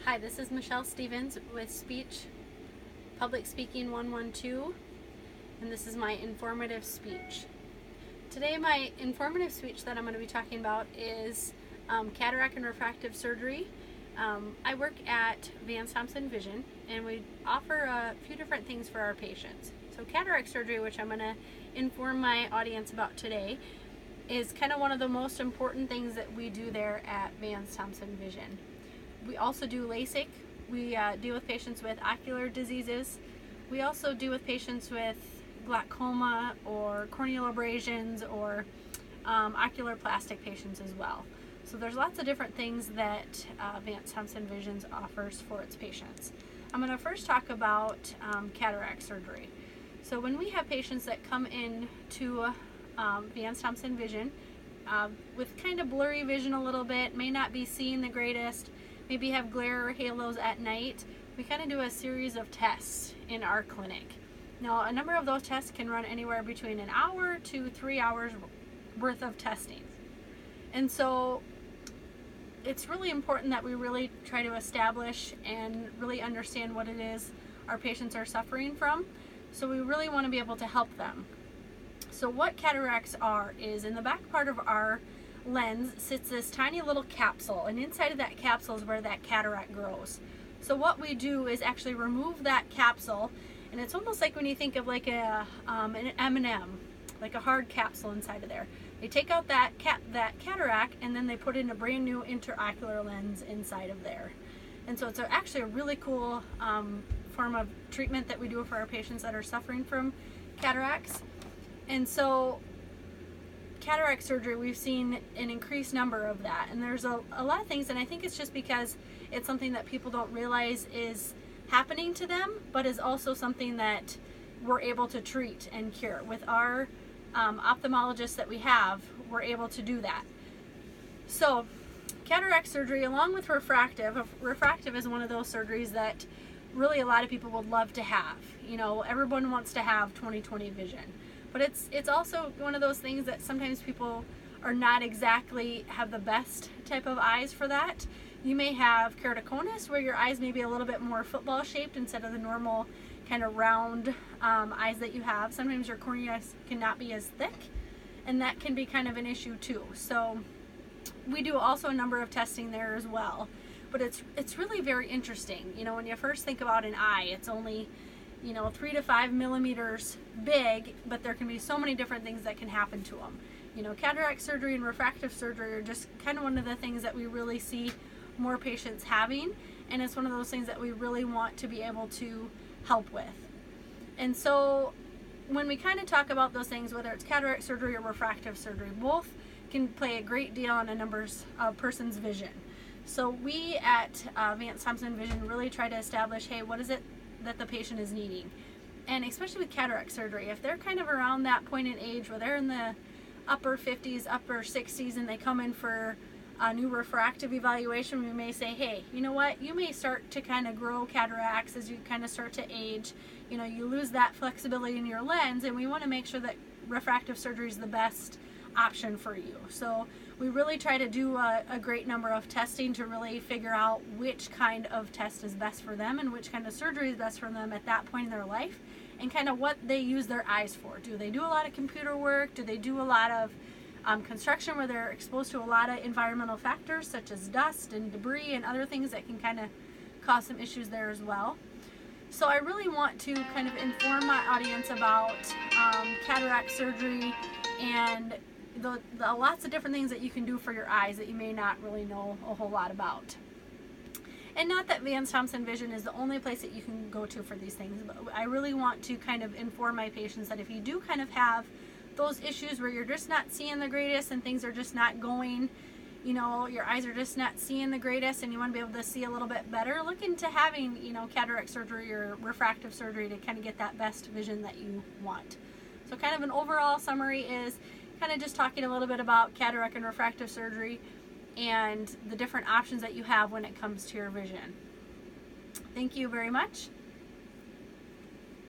Hi, this is Michelle Stevens with Speech Public Speaking 112, and this is my informative speech. Today my informative speech that I'm going to be talking about is cataract and refractive surgery. I work at Vance Thompson Vision, and we offer a few different things for our patients. So cataract surgery, which I'm going to inform my audience about today, is kind of one of the most important things that we do there at Vance Thompson Vision. We also do LASIK. We deal with patients with ocular diseases. We also deal with patients with glaucoma or corneal abrasions or ocular plastic patients as well. So there's lots of different things that Vance Thompson Vision offers for its patients. I'm going to first talk about cataract surgery. So when we have patients that come in to Vance Thompson Vision with kind of blurry vision a little bit, may not be seeing the greatest, maybe have glare or halos at night, we kind of do a series of tests in our clinic. Now, a number of those tests can run anywhere between an hour to 3 hours worth of testing. And so it's really important that we really try to establish and really understand what it is our patients are suffering from. So we really want to be able to help them. So what cataracts are is in the back part of our lens sits this tiny little capsule, and inside of that capsule is where that cataract grows. So what we do is actually remove that capsule, and it's almost like when you think of like an M&M, like a hard capsule inside of there. They take out that cataract, and then they put in a brand new intraocular lens inside of there. And so it's actually a really cool form of treatment that we do for our patients that are suffering from cataracts. And so cataract surgery, we've seen an increased number of that, and there's a lot of things, and I think it's just because it's something that people don't realize is happening to them, but is also something that we're able to treat and cure. With our ophthalmologists that we have, we're able to do that. So cataract surgery, along with refractive is one of those surgeries that really a lot of people would love to have. You know, everyone wants to have 20/20 vision. But it's also one of those things that sometimes people are not exactly have the best type of eyes for that. You may have keratoconus, where your eyes may be a little bit more football shaped instead of the normal kind of round eyes that you have. Sometimes your cornea cannot be as thick, and that can be kind of an issue too. So we do also a number of testing there as well. But it's really very interesting. You know, when you first think about an eye, it's only 3 to 5 millimeters big, but there can be so many different things that can happen to them. You know, cataract surgery and refractive surgery are just kind of one of the things that we really see more patients having, and it's one of those things that we really want to be able to help with. And so when we kind of talk about those things, whether it's cataract surgery or refractive surgery, both can play a great deal on a person's vision. So we at Vance Thompson Vision really try to establish, hey, what is it that the patient is needing? And especially with cataract surgery, if they're kind of around that point in age where they're in the upper 50s, upper 60s, and they come in for a new refractive evaluation, we may say, hey, you know what, you may start to kind of grow cataracts as you kind of start to age. You know, you lose that flexibility in your lens, and we want to make sure that refractive surgery is the best option for you. So we really try to do a great number of testing to really figure out which kind of test is best for them and which kind of surgery is best for them at that point in their life, and kind of what they use their eyes for. Do they do a lot of computer work? Do they do a lot of construction where they're exposed to a lot of environmental factors such as dust and debris and other things that can kind of cause some issues there as well? So I really want to kind of inform my audience about cataract surgery and the lots of different things that you can do for your eyes that you may not really know a whole lot about. And not that Vance Thompson Vision is the only place that you can go to for these things, but I really want to kind of inform my patients that if you do kind of have those issues where you're just not seeing the greatest and things are just not going, you know, your eyes are just not seeing the greatest and you want to be able to see a little bit better, look into having, cataract surgery or refractive surgery to kind of get that best vision that you want. So kind of an overall summary is kind of just talking a little bit about cataract and refractive surgery and the different options that you have when it comes to your vision. Thank you very much.